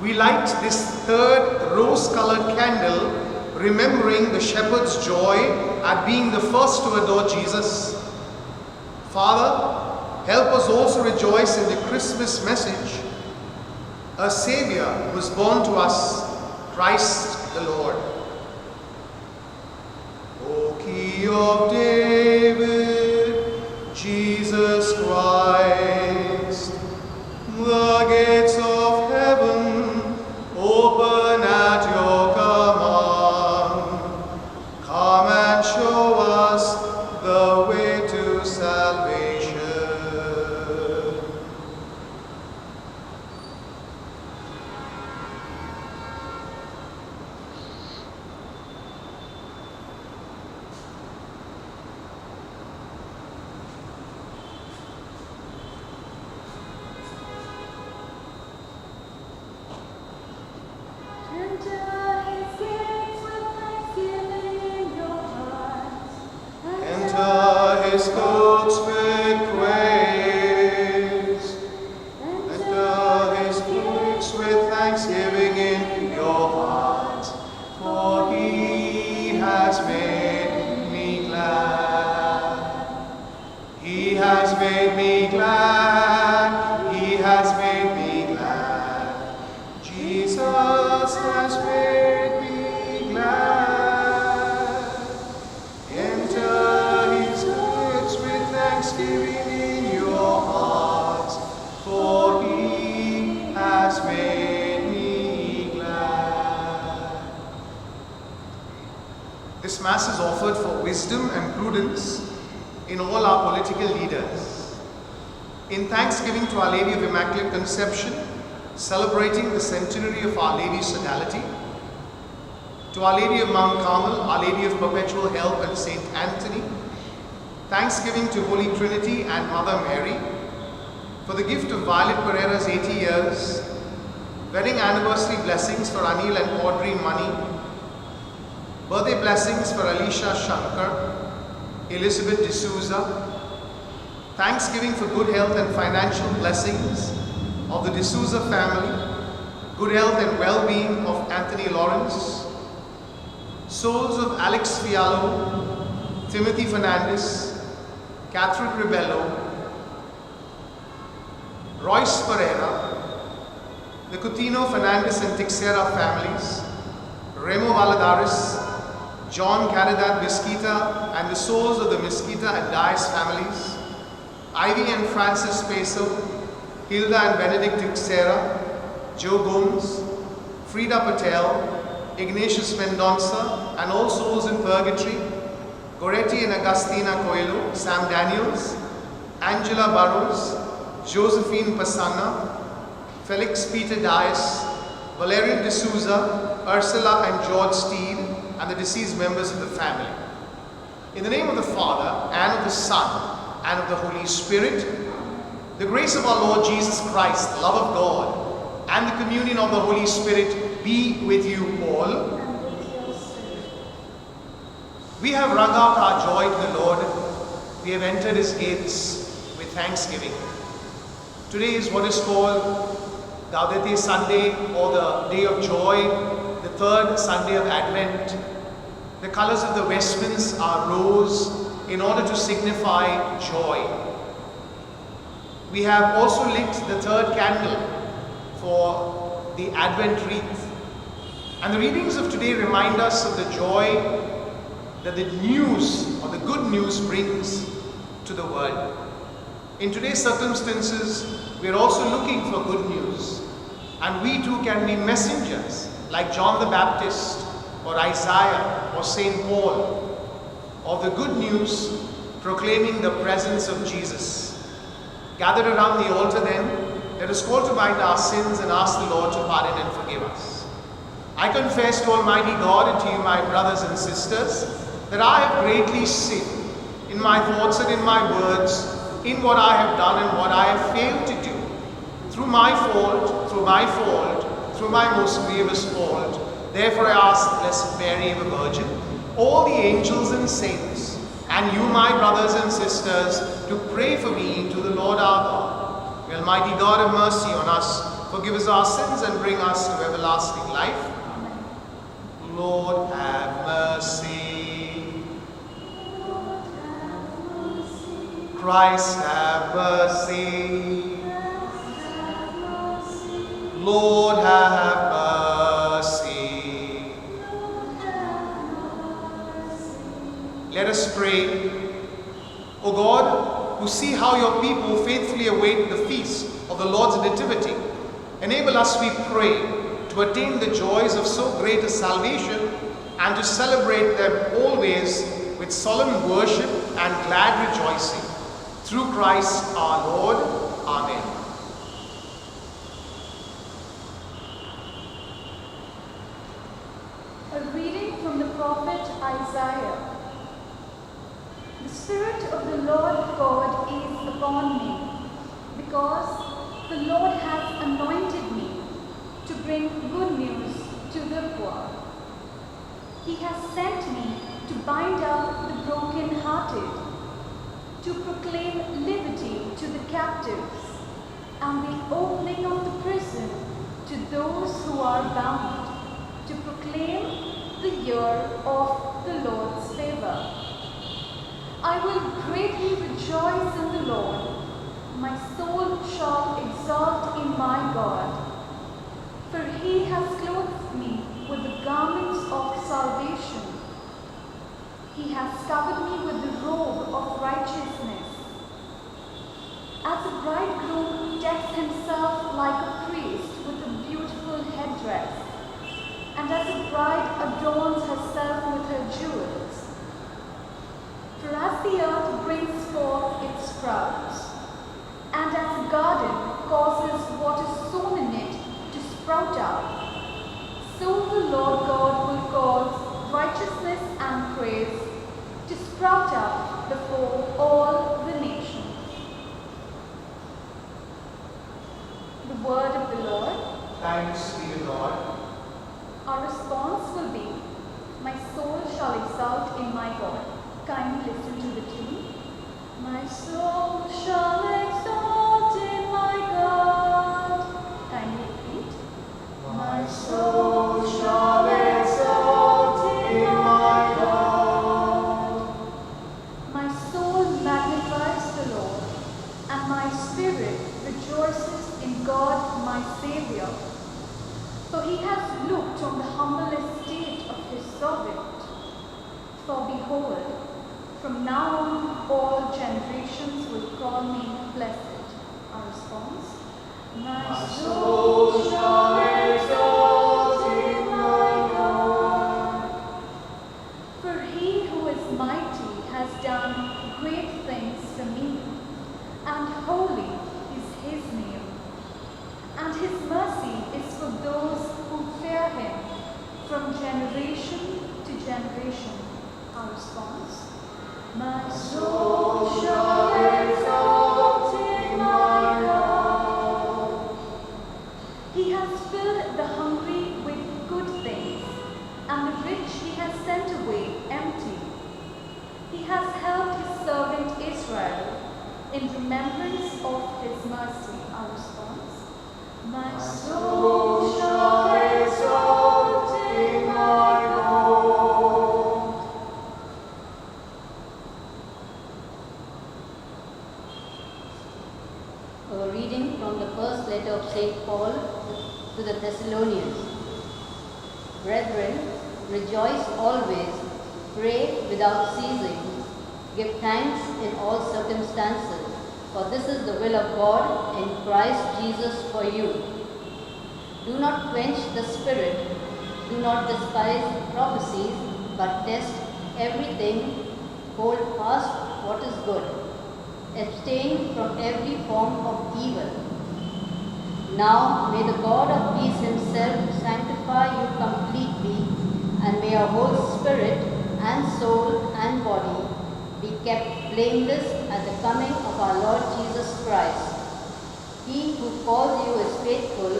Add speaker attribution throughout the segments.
Speaker 1: We light this third rose-colored candle, remembering the shepherd's joy at being the first to adore Jesus. Father, help us also rejoice in the Christmas message. A Savior was born to us, Christ the Lord. O Key of David, Jesus Christ, the gates of heaven open at your command. Come and show us the way to salvation. Enter his courts with praise. Enter his courts with thanksgiving in your heart. For he has made me glad. He has made me glad. He has made me glad. Jesus has made me glad. Thanksgiving in your heart, for he has made me glad. This Mass is offered for wisdom and prudence in all our political leaders. In thanksgiving to Our Lady of Immaculate Conception, celebrating the centenary of Our Lady's Sodality, to Our Lady of Mount Carmel, Our Lady of Perpetual Help and Saint Anthony, thanksgiving to Holy Trinity and Mother Mary for the gift of Violet Pereira's 80 years, wedding anniversary blessings for Anil and Audrey Money, birthday blessings for Alicia Shankar, Elizabeth D'Souza, thanksgiving for good health and financial blessings of the D'Souza family, good health and well-being of Anthony Lawrence, souls of Alex Fiallo, Timothy Fernandez, Catherine Ribello, Royce Pereira, the Coutinho, Fernandez and Tixera families, Remo Valadares, John Caridad Mesquita and the souls of the Mesquita and Dias families, Ivy and Francis Peso, Hilda and Benedict Tixera, Joe Gomes, Frida Patel, Ignatius Mendonça and all souls in purgatory, Goretti and Agustina Coelho, Sam Daniels, Angela Burrows, Josephine Pasana, Felix Peter Dias, Valerian D'Souza, Ursula and George Steed, and the deceased members of the family. In the name of the Father, and of the Son, and of the Holy Spirit, the grace of our Lord Jesus Christ, the love of God, and the communion of the Holy Spirit be with you all. We have rung out our joy to the Lord. We have entered his gates with thanksgiving. Today is what is called Gaudete Sunday, or the Day of Joy, the third Sunday of Advent. The colors of the vestments are rose in order to signify joy. We have also lit the third candle for the Advent wreath. And the readings of today remind us of the joy that the news, or the good news, brings to the world. In today's circumstances, we are also looking for good news. And we too can be messengers, like John the Baptist, or Isaiah, or St. Paul, of the good news proclaiming the presence of Jesus. Gathered around the altar then, let us call to mind our sins and ask the Lord to pardon and forgive us. I confess to Almighty God and to you, my brothers and sisters, that I have greatly sinned in my thoughts and in my words, in what I have done and what I have failed to do. through my most grievous fault. Therefore I ask Blessed Mary, ever Virgin, all the angels and saints, and you, my brothers and sisters, to pray for me to the Lord our God. May Almighty God have mercy on us, forgive us our sins, and bring us to everlasting life. Amen. Lord, have mercy.
Speaker 2: Lord, have mercy.
Speaker 1: Christ, have mercy.
Speaker 2: Christ, have mercy.
Speaker 1: Lord, have mercy. Let us pray. O God, who see how your people faithfully await the feast of the Lord's Nativity, enable us, we pray, to attain the joys of so great a salvation and to celebrate them always with solemn worship and glad rejoicing. Through Christ our Lord. Amen.
Speaker 2: A reading from the prophet Isaiah. The Spirit of the Lord God is upon me, because the Lord has anointed me to bring good news to the poor. He has sent me to bind up the broken-hearted, to proclaim liberty to the captives, and the opening of the prison to those who are bound, to proclaim the year of the Lord's favor. I will greatly rejoice in the Lord. My soul shall exult in my God. For he has clothed me with the garments of salvation. He has covered me with the robe of righteousness. As a bridegroom decks himself like a priest with a beautiful headdress, and as a bride adorns herself with her jewels. For as the earth brings forth its sprouts, and as a garden causes what is sown in it to sprout up, so the Lord God will cause righteousness and praise to sprout up before all the nations. The word of the Lord.
Speaker 1: Thanks be to God.
Speaker 2: Our response will be, my soul shall exult in my God. Kindly listen to the tune. My soul shall exalt in my God. Kindly repeat.
Speaker 1: My soul shall exalt in my God.
Speaker 2: My soul magnifies the Lord, and my spirit rejoices in God my Saviour. For he has looked on the humble estate of his servant. For behold, from now on all generations will call me blessed. Our response. My soul shall exalt in my God. For he who is mighty has done great things for me, and holy is his name. And his mercy is for those who fear him from generation to generation. Our response. My soul shall exalt in my God. He has filled the hungry with good things, and the rich he has sent away empty. He has helped his servant Israel in remembrance of his mercy. Our response. My soul shall exalt in my God.
Speaker 3: A reading from the first letter of St. Paul to the Thessalonians. Brethren, rejoice always, pray without ceasing, give thanks in all circumstances, for this is the will of God in Christ Jesus for you. Do not quench the spirit, do not despise prophecies, but test everything, hold fast what is good. Abstain from every form of evil. Now may the God of peace himself sanctify you completely, and may your whole spirit and soul and body be kept blameless at the coming of our Lord Jesus Christ. He who calls you is faithful,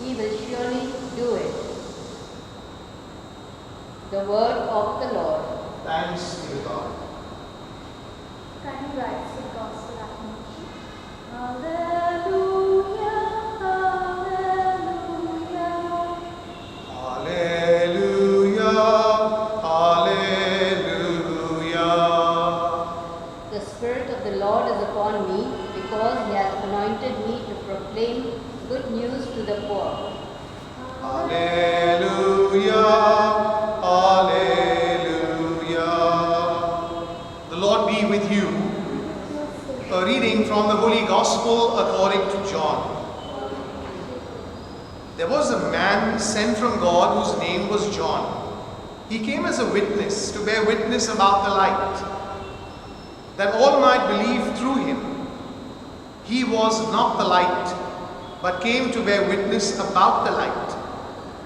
Speaker 3: he will surely do it. The word of the Lord.
Speaker 1: Thanks be to God.
Speaker 2: Can you rise for the gospel acclamation? Hallelujah, hallelujah.
Speaker 1: Hallelujah, hallelujah.
Speaker 3: The Spirit of the Lord is upon me, because he has anointed me to proclaim good news to the poor.
Speaker 1: Hallelujah, hallelujah. The Lord be with you. A reading from the Holy Gospel according to John. There was a man sent from God whose name was John. He came as a witness to bear witness about the light, that all might believe through him. He was not the light, but came to bear witness about the light.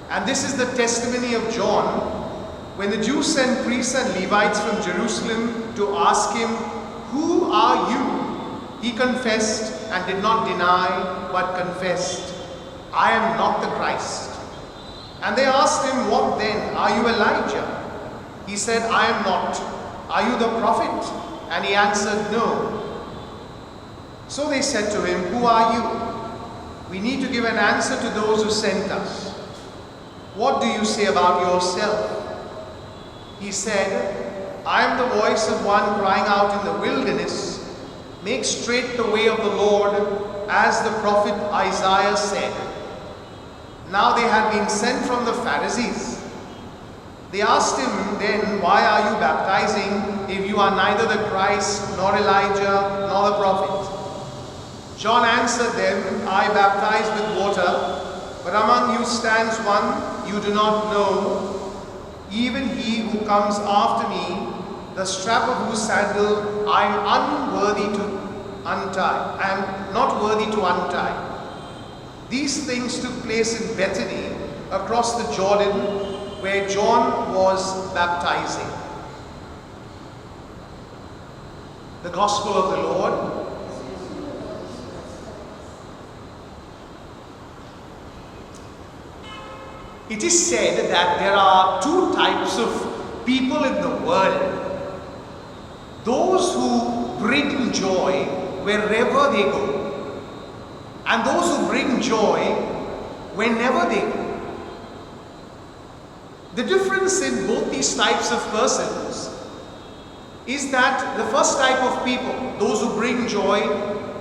Speaker 1: And this is the testimony of John, when the Jews sent priests and Levites from Jerusalem to ask him, "Who are you?" He confessed and did not deny, but confessed, "I am not the Christ." And they asked him, "What then? Are you Elijah?" He said, "I am not." "Are you the prophet?" And he answered, "No." So they said to him, "Who are you? We need to give an answer to those who sent us. What do you say about yourself?" He said, "I am the voice of one crying out in the wilderness, 'Make straight the way of the Lord,' as the prophet Isaiah said." Now they had been sent from the Pharisees. They asked him then, "Why are you baptizing if you are neither the Christ, nor Elijah, nor the prophet?" John answered them, "I baptize with water, but among you stands one you do not know, even he who comes after me, the strap of whose sandal I am unworthy to untie. I am not worthy to untie." These things took place in Bethany, across the Jordan, where John was baptizing. The Gospel of the Lord. It is said that there are two types of people in the world. Those who bring joy wherever they go, and those who bring joy whenever they go. The difference in both these types of persons is that the first type of people, those who bring joy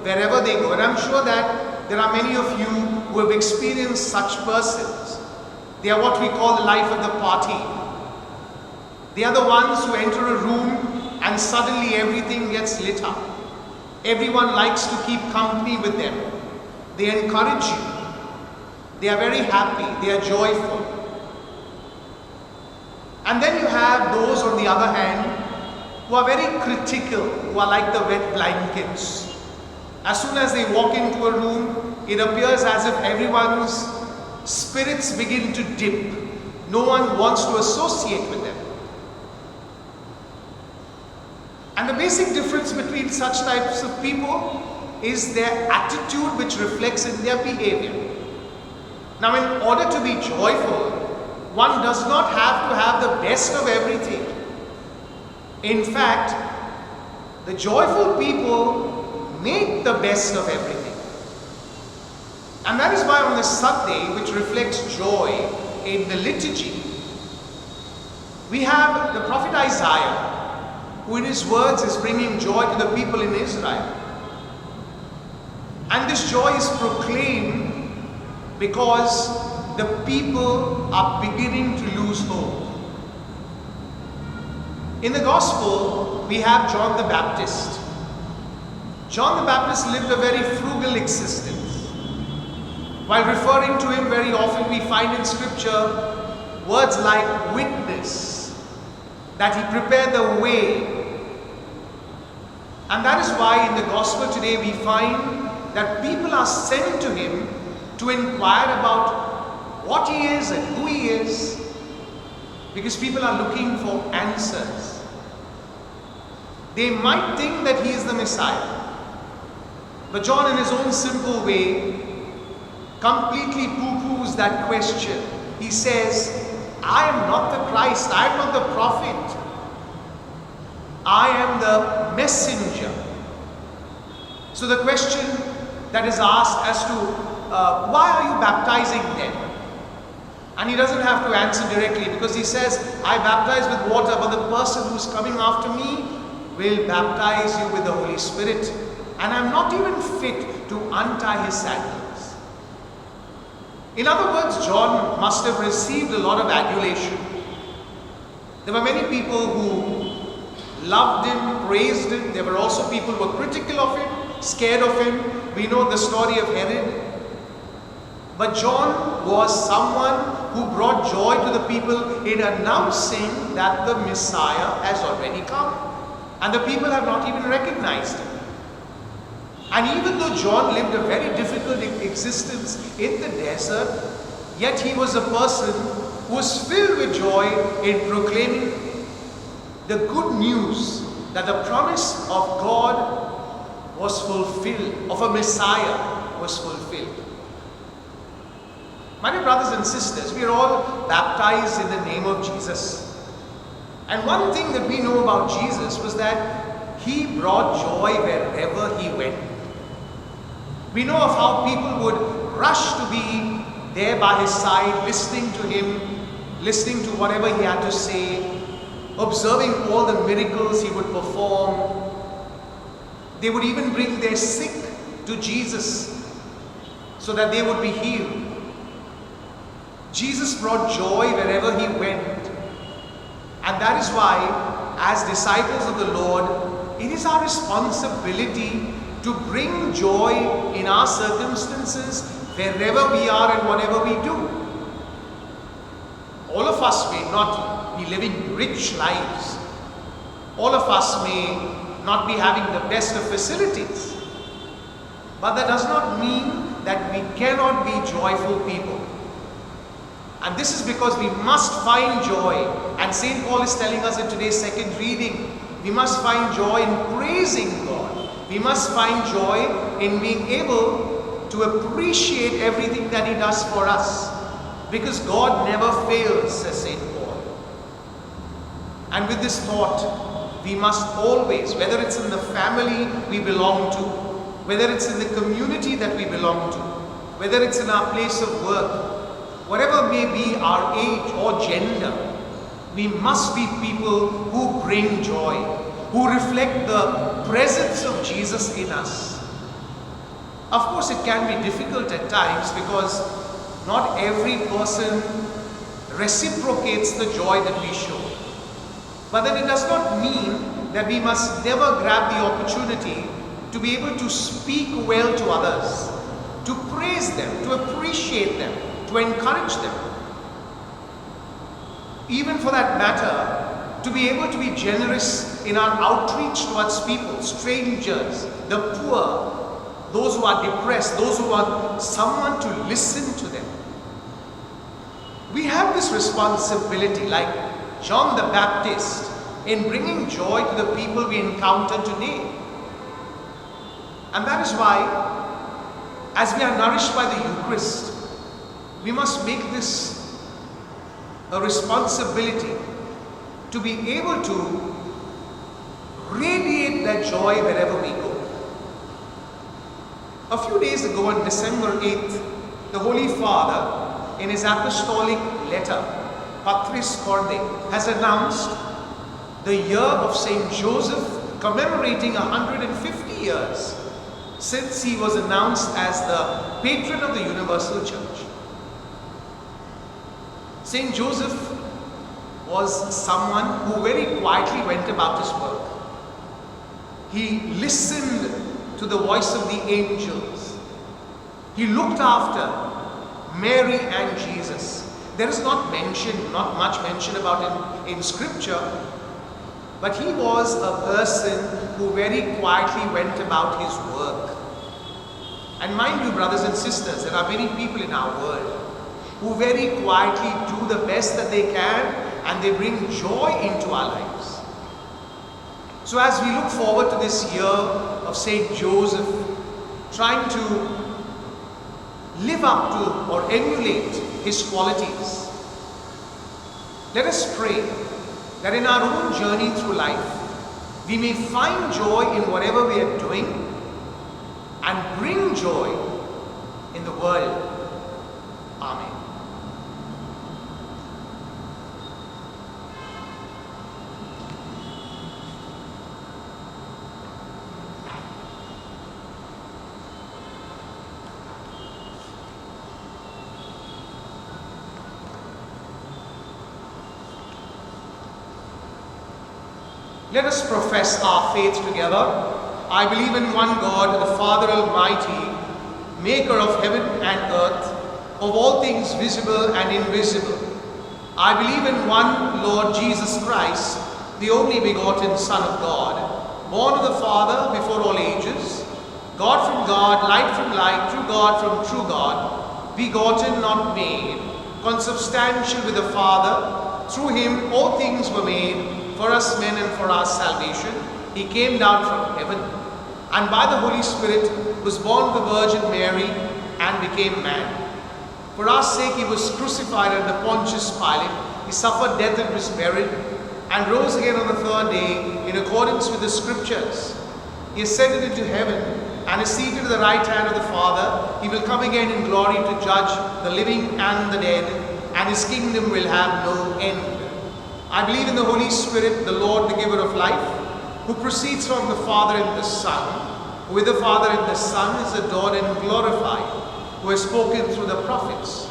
Speaker 1: wherever they go, and I'm sure that there are many of you who have experienced such persons. They are what we call the life of the party. They are the ones who enter a room and suddenly everything gets lit up. Everyone likes to keep company with them. They encourage you. They are very happy. They are joyful. And then you have those, on the other hand, who are very critical, who are like the wet blankets. As soon as they walk into a room, it appears as if everyone's spirits begin to dip. No one wants to associate with them. And the basic difference between such types of people is their attitude, which reflects in their behavior. Now, in order to be joyful, one does not have to have the best of everything. In fact, the joyful people make the best of everything. And that is why on this Sunday, which reflects joy in the liturgy, we have the prophet Isaiah, who in his words is bringing joy to the people in Israel. And this joy is proclaimed because the people are beginning to lose hope. In the Gospel, we have John the Baptist. John the Baptist lived a very frugal existence. While referring to him very often, we find in Scripture words like witness, that he prepared the way. And that is why in the Gospel today we find that people are sent to him to inquire about what he is and who he is, because people are looking for answers. They might think that he is the Messiah. But John, in his own simple way, completely poo-poos that question. He says, I am not the Christ, I am not the prophet. I am the messenger. So the question that is asked as to why are you baptizing then? And he doesn't have to answer directly, because he says, I baptize with water, but the person who's coming after me will baptize you with the Holy Spirit. And I'm not even fit to untie his sandals. In other words, John must have received a lot of adulation. There were many people who loved him, praised him. There were also people who were critical of him, scared of him. We know the story of Herod. But John was someone who brought joy to the people in announcing that the Messiah has already come. And the people have not even recognized him. And even though John lived a very difficult existence in the desert, yet he was a person who was filled with joy in proclaiming the good news that the promise of God was fulfilled, of a Messiah was fulfilled. My dear brothers and sisters, we are all baptized in the name of Jesus. And one thing that we know about Jesus was that he brought joy wherever he went. We know of how people would rush to be there by his side, listening to him, listening to whatever he had to say, observing all the miracles he would perform. They would even bring their sick to Jesus so that they would be healed. Jesus brought joy wherever he went. And that is why, as disciples of the Lord, it is our responsibility to bring joy in our circumstances wherever we are and whatever we do. All of us may not be living rich lives. All of us may not be having the best of facilities. But that does not mean that we cannot be joyful people. And this is because we must find joy. And St. Paul is telling us in today's second reading, we must find joy in praising God. We must find joy in being able to appreciate everything that he does for us. Because God never fails, says St. Paul. And with this thought, we must always, whether it's in the family we belong to, whether it's in the community that we belong to, whether it's in our place of work, whatever may be our age or gender, we must be people who bring joy, who reflect the presence of Jesus in us. Of course, it can be difficult at times because not every person reciprocates the joy that we show. But then it does not mean that we must never grab the opportunity to be able to speak well to others, to praise them, to appreciate them, to encourage them. Even for that matter, to be able to be generous in our outreach towards people, strangers, the poor, those who are depressed, those who want someone to listen to them. We have this responsibility, like John the Baptist, in bringing joy to the people we encounter today. And that is why, as we are nourished by the Eucharist, we must make this a responsibility to be able to radiate that joy wherever we go. A few days ago, on December 8th, the Holy Father, in his apostolic letter, Patris Corde, has announced the year of Saint Joseph, commemorating 150 years since he was announced as the patron of the Universal Church. Saint Joseph was someone who very quietly went about his work. He listened to the voice of the angels. He looked after Mary and Jesus. There is not much mention about him in scripture, but he was a person who very quietly went about his work. And mind you, brothers and sisters, there are many people in our world who very quietly do the best that they can, and they bring joy into our lives. So as we look forward to this year of Saint Joseph, trying to live up to or emulate His qualities. Let us pray that in our own journey through life, we may find joy in whatever we are doing and bring joy in the world. Amen. Let us profess our faith together. I believe in one God, the Father Almighty, maker of heaven and earth, of all things visible and invisible. I believe in one Lord Jesus Christ, the only begotten Son of God, born of the Father before all ages, God from God, light from light, true God from true God, begotten, not made, consubstantial with the Father. Through Him all things were made, for us men and for our salvation. He came down from heaven, and by the Holy Spirit was born of the Virgin Mary and became man. For our sake He was crucified under Pontius Pilate. He suffered death and was buried, and rose again on the third day in accordance with the Scriptures. He ascended into heaven and is seated at the right hand of the Father. He will come again in glory to judge the living and the dead, and His kingdom will have no end. I believe in the Holy Spirit, the Lord, the giver of life, who proceeds from the Father and the Son, who with the Father and the Son is adored and glorified, who has spoken through the prophets.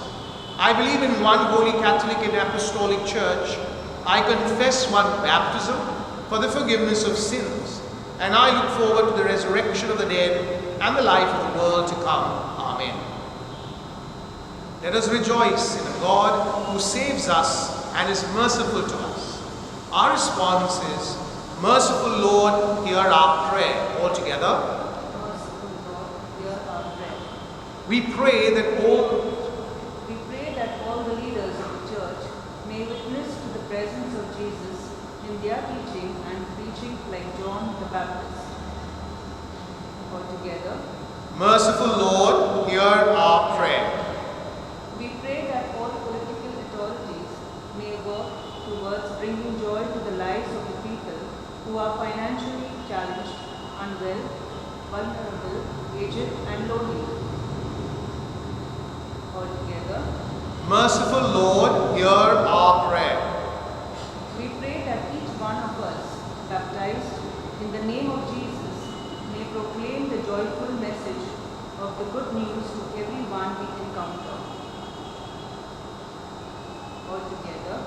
Speaker 1: I believe in one holy Catholic and Apostolic Church. I confess one baptism for the forgiveness of sins, and I look forward to the resurrection of the dead and the life of the world to come. Amen. Let us rejoice in a God who saves us and is merciful to us. Our response is, Merciful Lord, hear our prayer. All together.
Speaker 3: Merciful Lord, hear our prayer.
Speaker 1: We pray that
Speaker 3: all the leaders of the Church may witness to the presence of Jesus in their teaching and preaching like John the Baptist. All together.
Speaker 1: Merciful Lord, hear our prayer.
Speaker 3: We pray that all political authorities may work towards bringing joy to the lives of the people who are financially challenged, unwell, vulnerable, aged, and lonely. Altogether.
Speaker 1: Merciful Lord, hear our prayer.
Speaker 3: We pray that each one of us, baptized in the name of Jesus, may proclaim the joyful message of the good news to everyone we encounter. Altogether.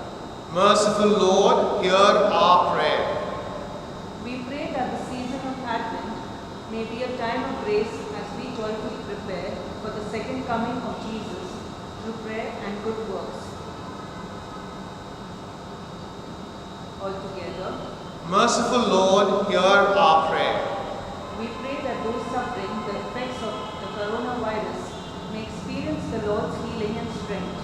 Speaker 1: Merciful Lord, hear our prayer.
Speaker 3: We pray that the season of Advent may be a time of grace as we joyfully prepare for the second coming of Jesus through prayer and good works. Altogether.
Speaker 1: Merciful Lord, hear our prayer.
Speaker 3: We pray that those suffering the effects of the coronavirus may experience the Lord's healing and strength.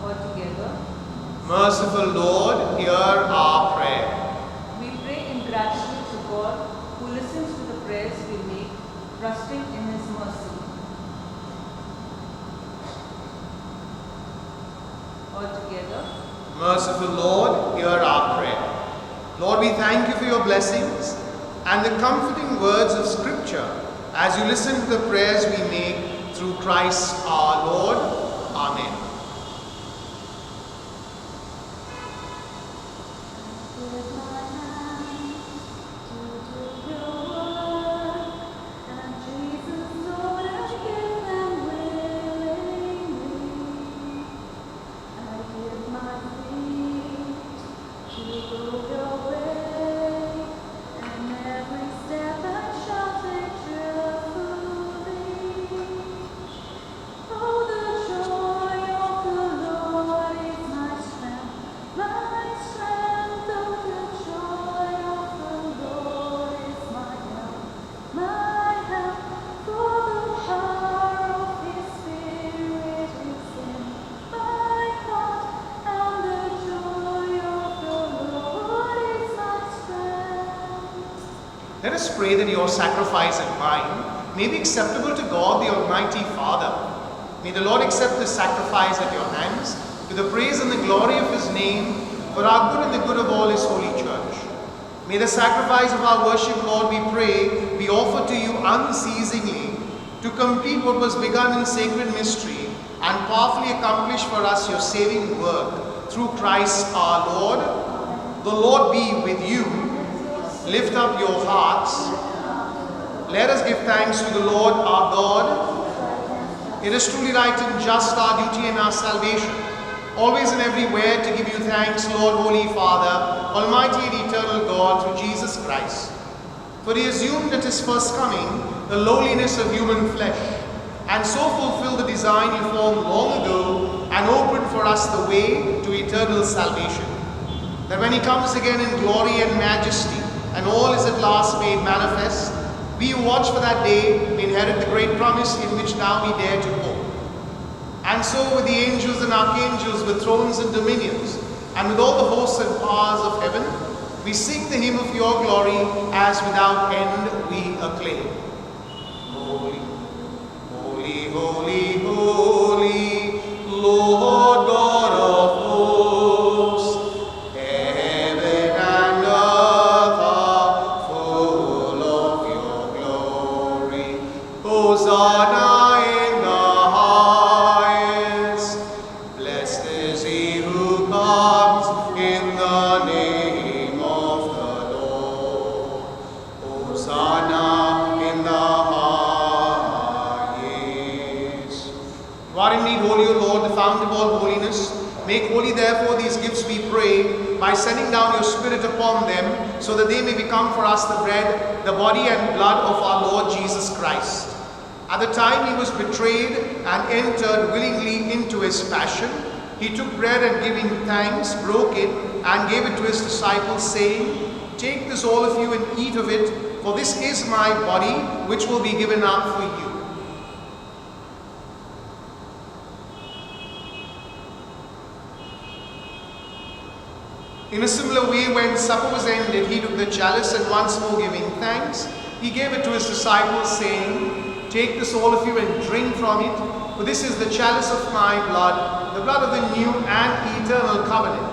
Speaker 3: Altogether.
Speaker 1: Merciful Lord, hear our prayer.
Speaker 3: We pray in gratitude to God who listens to the prayers we make, trusting in His mercy. Altogether.
Speaker 1: Merciful Lord, hear our prayer. Lord, we thank you for your blessings and the comforting words of Scripture as you listen to the prayers we make through Christ our Lord. Amen.
Speaker 2: Oh, the joy
Speaker 1: us pray that your sacrifice and mine may be acceptable to God the Almighty Father. May the Lord accept this sacrifice at your hands to the praise and the glory of his name, for our good and the good of all his holy church. May the sacrifice of our worship, Lord, we pray, be offered to you unceasingly to complete what was begun in sacred mystery and powerfully accomplish for us your saving work through Christ our Lord. The Lord be with you. Lift up your hearts. Let us give thanks to the Lord our God. It is truly right and just, our duty and our salvation, always and everywhere to give you thanks, Lord, Holy Father, Almighty and eternal God, through Jesus Christ. For he assumed at his first coming the lowliness of human flesh, and so fulfilled the design he formed long ago, and opened for us the way to eternal salvation. That when he comes again in glory and majesty, and all is at last made manifest, we who watch for that day may inherit the great promise in which now we dare to hope. And so with the angels and archangels, with thrones and dominions, and with all the hosts and powers of heaven, we sing the hymn of your glory, as without end we acclaim. Holy, holy, holy, holy, Lord God of hosts, heaven and earth are full of your glory. Hosanna in the highest. Blessed is he who comes in the name of the Lord. Hosanna in the highest. You are indeed holy, O Lord, the fount of all holiness. Make holy therefore these gifts, we pray, by sending down your Spirit upon them, so that they may become for us the bread, the body and blood of our Lord Jesus Christ. At the time he was betrayed and entered willingly into his passion, he took bread and giving thanks, broke it and gave it to his disciples, saying, "Take this all of you and eat of it, for this is my body, which will be given up for you." In a similar way, when supper was ended, he took the chalice, and once more giving thanks, he gave it to his disciples, saying, "Take this all of you and drink from it, for this is the chalice of my blood, the blood of the new and eternal covenant,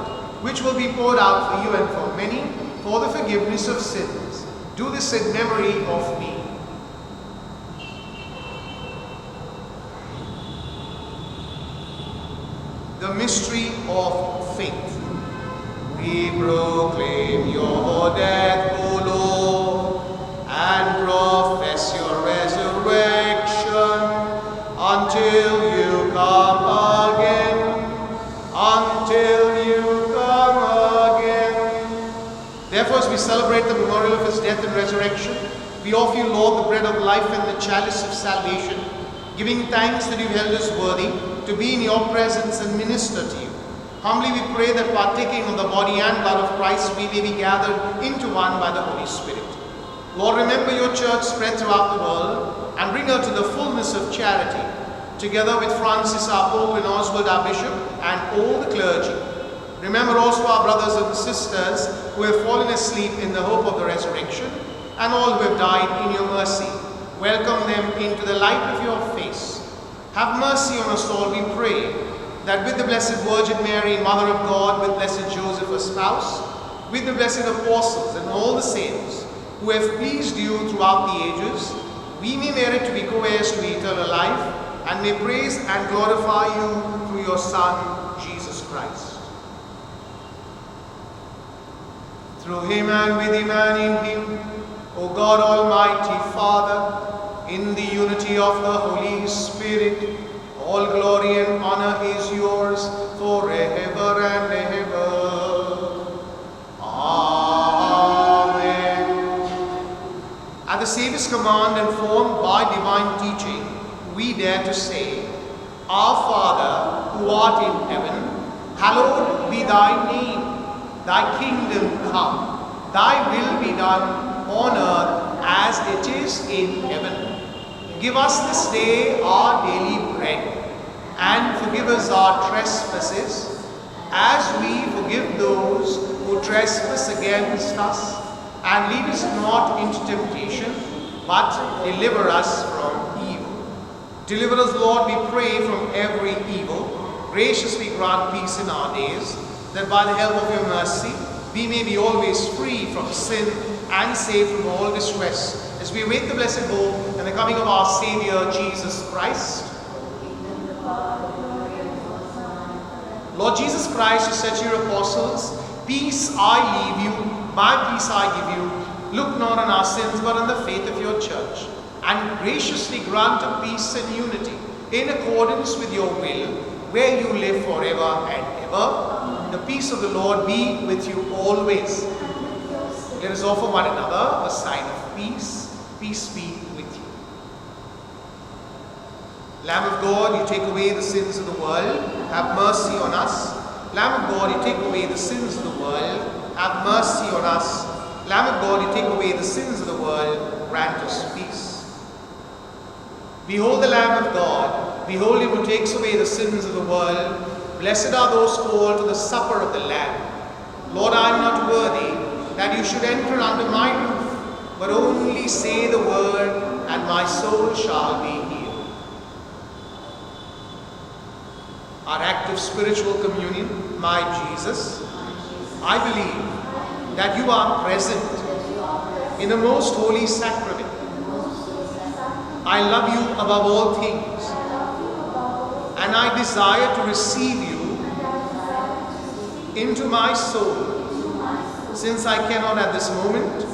Speaker 1: which will be poured out for you and for many, for the forgiveness of sins. Do this in memory of me." The mystery of faith. We proclaim your death, O Lord, and profess your resurrection until you come again. Until you come again. Therefore, as we celebrate the memorial of his death and resurrection, we offer you, Lord, the bread of life and the chalice of salvation, giving thanks that you held us worthy to be in your presence and minister to you. Humbly we pray that partaking of the body and blood of Christ, we may be gathered into one by the Holy Spirit. Lord, remember your church spread throughout the world and bring her to the fullness of charity, together with Francis our Pope and Oswald our Bishop and all the clergy. Remember also our brothers and sisters who have fallen asleep in the hope of the resurrection, and all who have died in your mercy. Welcome them into the light of your face. Have mercy on us all, we pray, that with the Blessed Virgin Mary, Mother of God, with Blessed Joseph, her spouse, with the blessed apostles and all the saints who have pleased you throughout the ages, we may merit to be co-heirs to eternal life, and may praise and glorify you through your Son, Jesus Christ. Through him and with him and in him, O God, Almighty Father, in the unity of the Holy Spirit, all glory and honor is yours forever and ever. Amen. At the Saviour's command and formed by divine teaching, we dare to say, Our Father, who art in heaven, hallowed be thy name. Thy kingdom come, thy will be done on earth as it is in heaven. Give us this day our daily bread, and forgive us our trespasses, as we forgive those who trespass against us. And lead us not into temptation, but deliver us from evil. Deliver us, Lord, we pray, from every evil. Graciously grant peace in our days, that by the help of your mercy, we may be always free from sin and safe from all distress, as we await the blessed hope and the coming of our Savior, Jesus Christ. Lord Jesus Christ, you said to your apostles, peace I leave you, my peace I give you. Look not on our sins, but on the faith of your church, and graciously grant a peace and unity in accordance with your will, where you live forever and ever. The peace of the Lord be with you always. Let us offer one another a sign of peace. Peace be with you. Lamb of God, you take away the sins of the world. Have mercy on us. Lamb of God, you take away the sins of the world. Have mercy on us. Lamb of God, you take away the sins of the world. Grant us peace. Behold the Lamb of God. Behold him who takes away the sins of the world. Blessed are those called to the supper of the Lamb. Lord, I am not worthy that you should enter under my roof, but only say the word, and my soul shall be healed. Our act of spiritual communion, my Jesus, I believe that you are present in the most holy sacrament. I love you above all things, and I desire to receive you into my soul. Since I cannot at this moment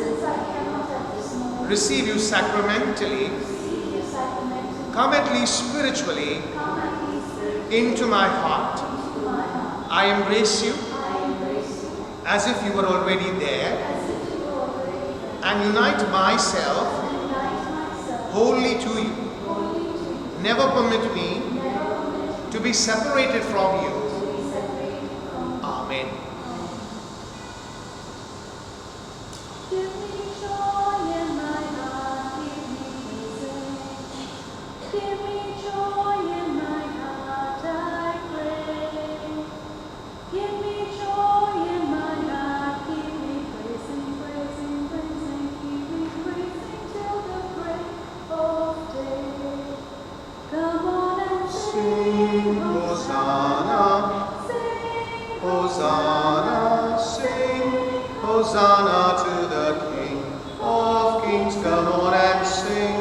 Speaker 1: receive you sacramentally, come at least spiritually into my heart. I embrace you as if you were already there, and unite myself wholly to you. Never permit me to be separated from you. Amen.
Speaker 2: Give me joy in my heart, give me reason. Give me joy in my heart, I pray. Give me joy in my heart, keep me praising, praising, praising, keep me praising till the break of day. Come on and sing,
Speaker 1: Hosanna,
Speaker 2: sing,
Speaker 1: Hosanna, sing, Hosanna to the King of Kings. Come on and sing,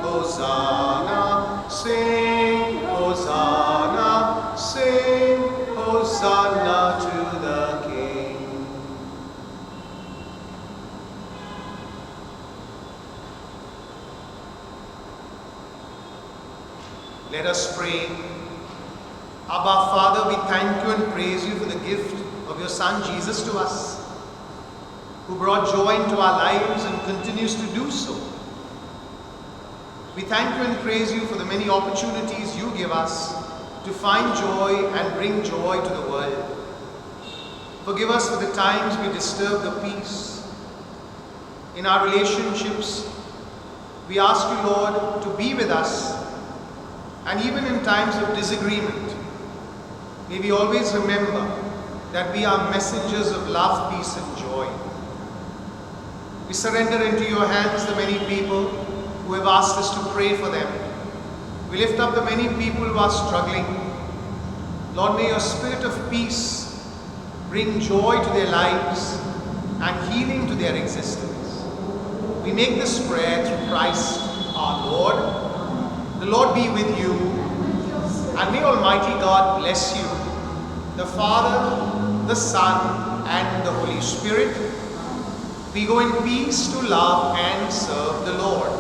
Speaker 1: Hosanna, sing, Hosanna, sing, Hosanna to the King. Let us pray. Abba, Father, we thank you and praise you for the gift of your Son Jesus to us, who brought joy into our lives and continues to do so. We thank you and praise you for the many opportunities you give us to find joy and bring joy to the world. Forgive us for the times we disturb the peace in our relationships. We ask you, Lord, to be with us, and even in times of disagreement, may we always remember that we are messengers of love, peace, and joy. We surrender into your hands the many people who have asked us to pray for them. We lift up the many people who are struggling. Lord, may your spirit of peace bring joy to their lives and healing to their existence. We make this prayer through Christ our Lord. The Lord be with you, and may Almighty God bless you, the Father, the Son, and the Holy Spirit. We go in peace to love and serve the Lord.